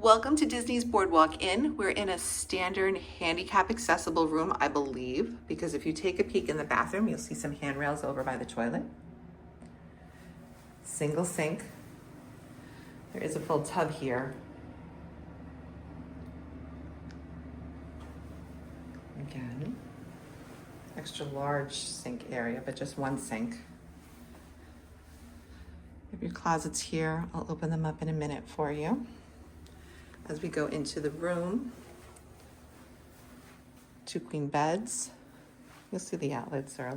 Welcome to Disney's BoardWalk Inn. We're in a standard handicap accessible room, I believe, because if you take a peek in the bathroom, you'll see some handrails over by the toilet. Single sink. There is a full tub here. Again, extra large sink area, but just one sink. You have your closets here. I'll open them up in a minute for you. As we go into the room, 2 queen beds. You'll see the outlets are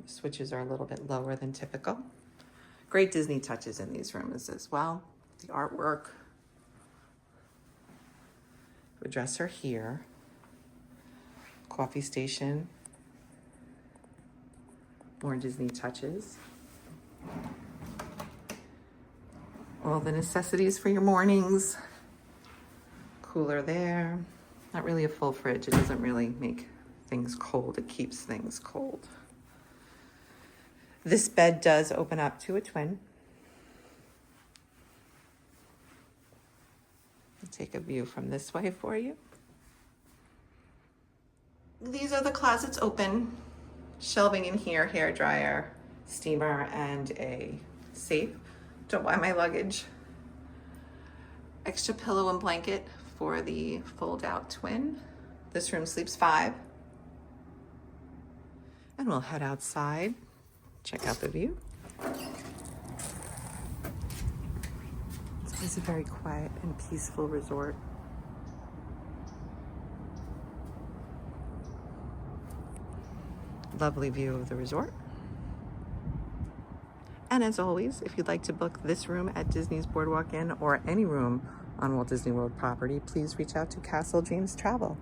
switches are a little bit lower than typical. Great Disney touches in these rooms as well. The artwork. The dresser here. Coffee station. More Disney touches. All the necessities for your mornings. Cooler there. Not really a full fridge. It doesn't really make things cold. It keeps things cold. This bed does open up to a twin. I'll take a view from this way for you. These are the closets open. Shelving in here, hair dryer, steamer, and a safe. Don't buy my luggage. Extra pillow and blanket for the fold-out twin. This room sleeps 5. And we'll head outside, check out the view. It's a very quiet and peaceful resort. Lovely view of the resort. And as always, if you'd like to book this room at Disney's BoardWalk Inn or any room on Walt Disney World property, please reach out to Castle Dreams Travel.